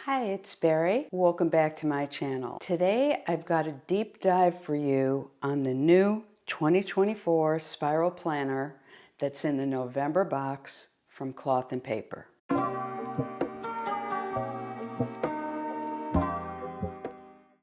Hi, it's Barry. Welcome back to my channel. Today I've got a deep dive for you on the new 2024 Spiral Planner that's in the November box from Cloth and Paper.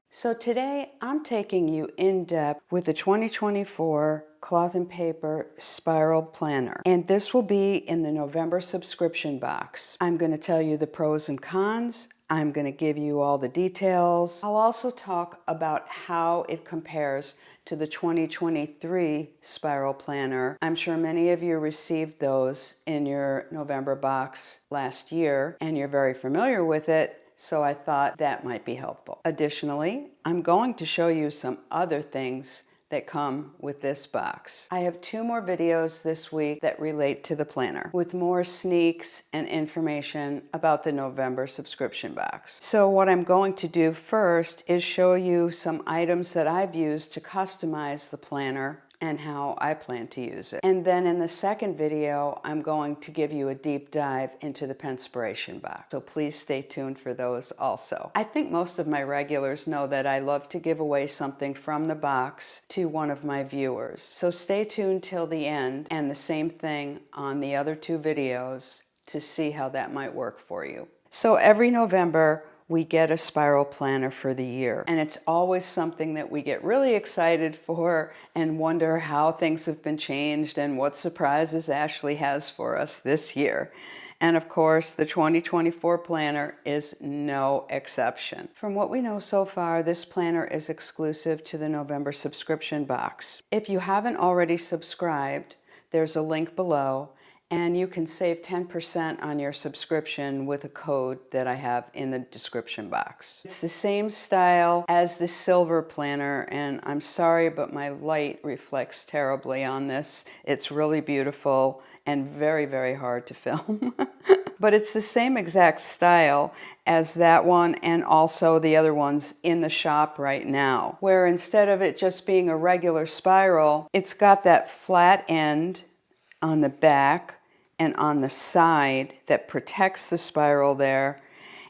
So today I'm taking you in depth with the 2024 Cloth and Paper Spiral Planner, and this will be in the November subscription box. I'm going to tell you the pros and cons. I'm going to give you all the details. I'll also talk about how it compares to the 2023 Spiral Planner. I'm sure many of you received those in your November box last year, and you're very familiar with it. So I thought that might be helpful. Additionally, I'm going to show you some other things that come with this box. I have 2 more videos this week that relate to the planner with more sneaks and information about the November subscription box. So what I'm going to do first is show you some items that I've used to customize the planner and how I plan to use it. And then in the second video, I'm going to give you a deep dive into the Penspiration box. So please stay tuned for those also. I think most of my regulars know that I love to give away something from the box to one of my viewers. So stay tuned till the end, and the same thing on the other 2 videos to see how that might work for you. So every November, we get a spiral planner for the year, and it's always something that we get really excited for and wonder how things have been changed and what surprises Ashley has for us this year. And of course, the 2024 planner is no exception. From what we know so far, this planner is exclusive to the November subscription box. If you haven't already subscribed, there's a link below, and you can save 10% on your subscription with a code that I have in the description box. It's the same style as the silver planner, and I'm sorry, but my light reflects terribly on this. It's really beautiful and very, very hard to film. But it's the same exact style as that one and also the other ones in the shop right now, where instead of it just being a regular spiral, it's got that flat end on the back and on the side that protects the spiral there,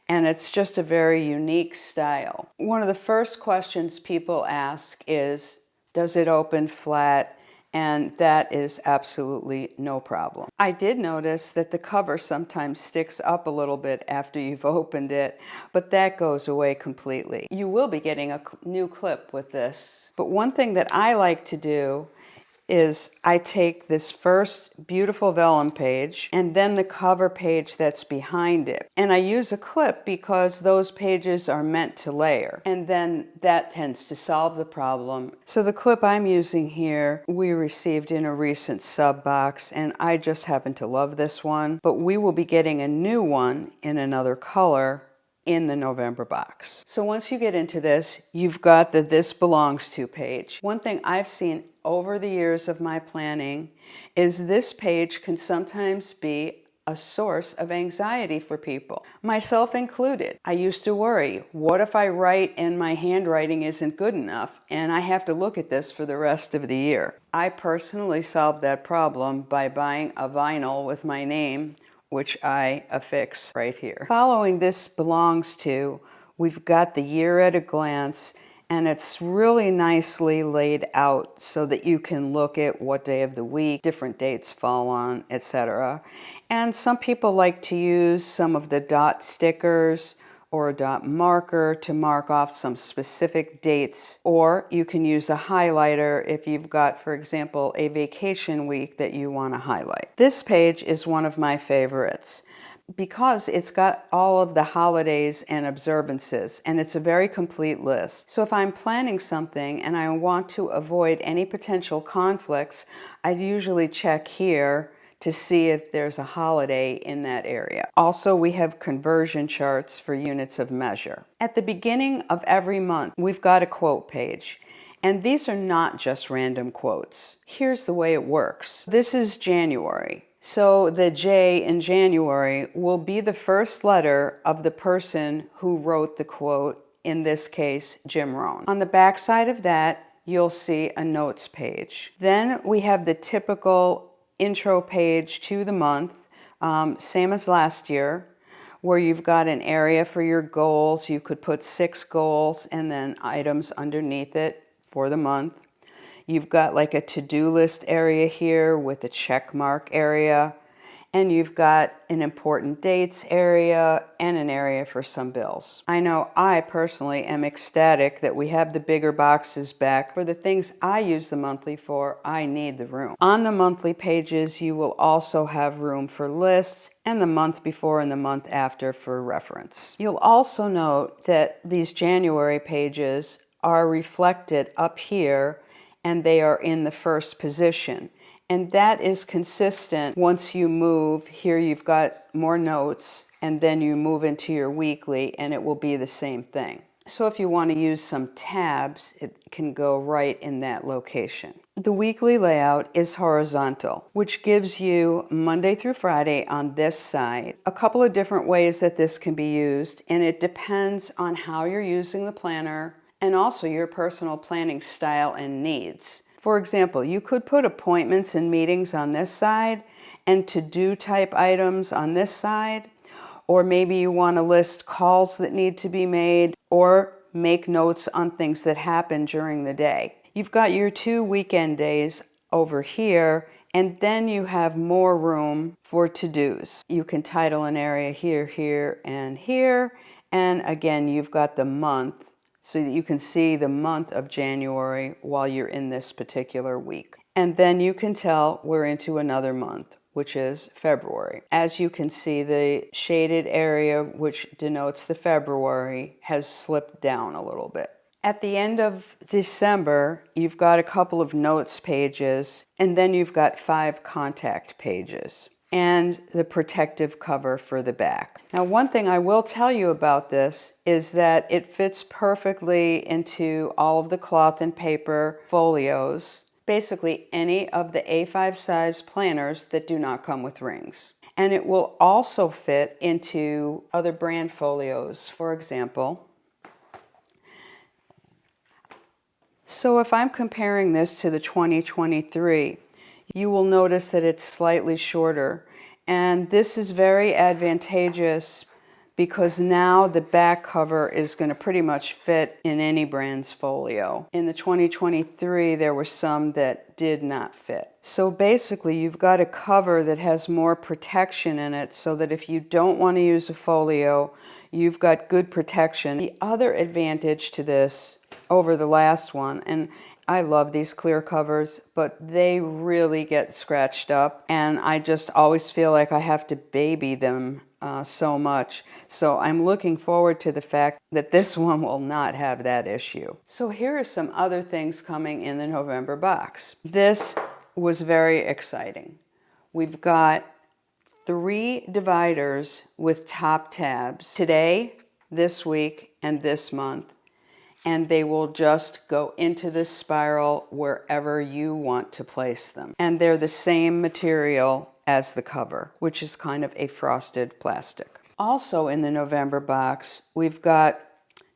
and it's just a very unique style. One of the first questions people ask is, does it open flat? And that is absolutely no problem. I did notice that the cover sometimes sticks up a little bit after you've opened it, but that goes away completely. You will be getting a new clip with this. But one thing that I like to do is I take this first beautiful vellum page and then the cover page that's behind it. And I use a clip because those pages are meant to layer. And then that tends to solve the problem. So the clip I'm using here, we received in a recent sub box, and I just happen to love this one. But we will be getting a new one in another color in the November box. So once you get into this, you've got the This Belongs To page. One thing I've seen over the years of my planning is this page can sometimes be a source of anxiety for people, myself included. I used to worry, what if I write and my handwriting isn't good enough and I have to look at this for the rest of the year? I personally solved that problem by buying a vinyl with my name, which I affix right here. Following This Belongs To, we've got the year at a glance, and it's really nicely laid out so that you can look at what day of the week different dates fall on, etc. And some people like to use some of the dot stickers or a dot marker to mark off some specific dates, or you can use a highlighter if you've got, for example, a vacation week that you want to highlight. This page is one of my favorites because it's got all of the holidays and observances, and it's a very complete list. So if I'm planning something and I want to avoid any potential conflicts, I usually check here to see if there's a holiday in that area. Also, we have conversion charts for units of measure. At the beginning of every month, we've got a quote page. And these are not just random quotes. Here's the way it works. This is January. So the J in January will be the first letter of the person who wrote the quote, in this case, Jim Rohn. On the back side of that, you'll see a notes page. Then we have the typical intro page to the month, same as last year. where you've got an area for your goals. You could put 6 goals and then items underneath it for the month. You've got like a to-do list area here with a check mark area. And you've got an important dates area and an area for some bills. I know I personally am ecstatic that we have the bigger boxes back. For the things I use the monthly for, I need the room. On the monthly pages, you will also have room for lists and the month before and the month after for reference. You'll also note that these January pages are reflected up here and they are in the first position. And that is consistent once you move. Here you've got more notes, and then you move into your weekly, and it will be the same thing. So if you want to use some tabs, it can go right in that location. The weekly layout is horizontal, which gives you Monday through Friday on this side. A couple of different ways that this can be used, and it depends on how you're using the planner and also your personal planning style and needs. For example, you could put appointments and meetings on this side and to-do type items on this side, or maybe you want to list calls that need to be made or make notes on things that happen during the day. You've got your 2 weekend days over here, and then you have more room for to-dos. You can title an area here, here, and here, and again, you've got the month, so that you can see the month of January while you're in this particular week. And then you can tell we're into another month, which is February. As you can see, the shaded area, which denotes the February, has slipped down a little bit. At the end of December, you've got a couple of notes pages, and then you've got 5 contact pages and the protective cover for the back. Now, one thing I will tell you about this is that it fits perfectly into all of the cloth and paper folios, basically any of the A5 size planners that do not come with rings. And it will also fit into other brand folios, for example. So if I'm comparing this to the 2023, you will notice that it's slightly shorter, and this is very advantageous because now the back cover is going to pretty much fit in any brand's folio. In the 2023, there were some that did not fit. So basically, you've got a cover that has more protection in it so that if you don't want to use a folio, you've got good protection. The other advantage to this over the last one, and I love these clear covers, but they really get scratched up, and I just always feel like I have to baby them so much. So I'm looking forward to the fact that this one will not have that issue. So here are some other things coming in the November box. This was very exciting. We've got 3 dividers with top tabs today, this week, and this month. And they will just go into this spiral wherever you want to place them. And they're the same material as the cover, which is kind of a frosted plastic. Also in the November box, we've got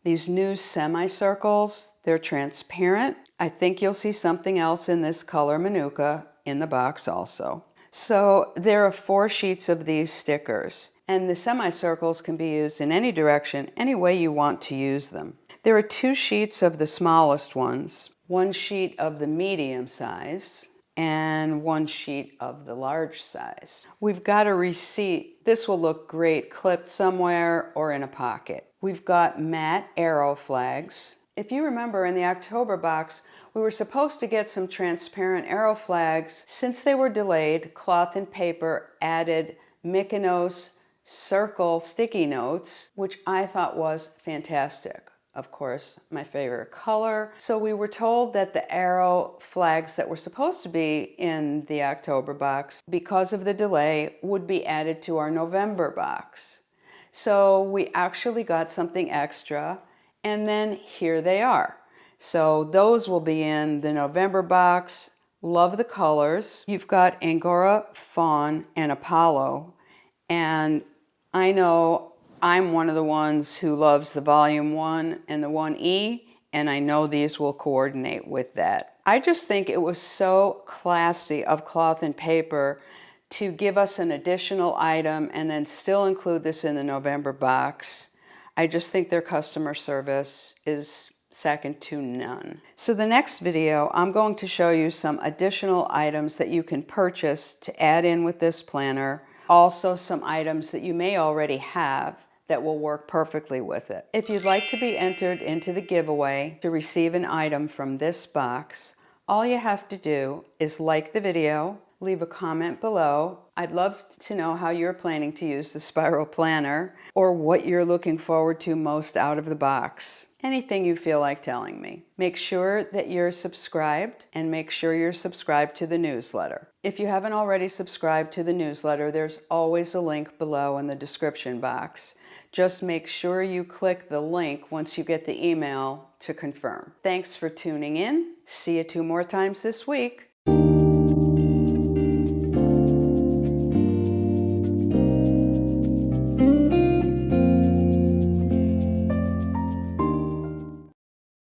these new semicircles. They're transparent. I think you'll see something else in this color Manuka in the box also. So there are 4 sheets of these stickers, and the semicircles can be used in any direction, any way you want to use them. There are 2 sheets of the smallest ones, 1 sheet of the medium size, and 1 sheet of the large size. We've got a receipt. This will look great clipped somewhere or in a pocket. We've got matte arrow flags. If you remember, in the October box, we were supposed to get some transparent arrow flags. Since they were delayed, Cloth and Paper added Mykonos circle sticky notes, which I thought was fantastic. Of course, my favorite color. So we were told that the arrow flags that were supposed to be in the October box, because of the delay, would be added to our November box. So we actually got something extra, and then here they are. So those will be in the November box. Love the colors. You've got Angora, Fawn, and Apollo, and I know I'm one of the ones who loves the volume 1 and the 1E, and I know these will coordinate with that. I just think it was so classy of Cloth and Paper to give us an additional item and then still include this in the November box. I just think their customer service is second to none. So the next video, I'm going to show you some additional items that you can purchase to add in with this planner. Also some items that you may already have that will work perfectly with it. If you'd like to be entered into the giveaway to receive an item from this box, all you have to do is like the video, leave a comment below. I'd love to know how you're planning to use the Spiral Planner or what you're looking forward to most out of the box. Anything you feel like telling me. Make sure that you're subscribed and make sure you're subscribed to the newsletter. If you haven't already subscribed to the newsletter, there's always a link below in the description box. Just make sure you click the link once you get the email to confirm. Thanks for tuning in. See you 2 more times this week.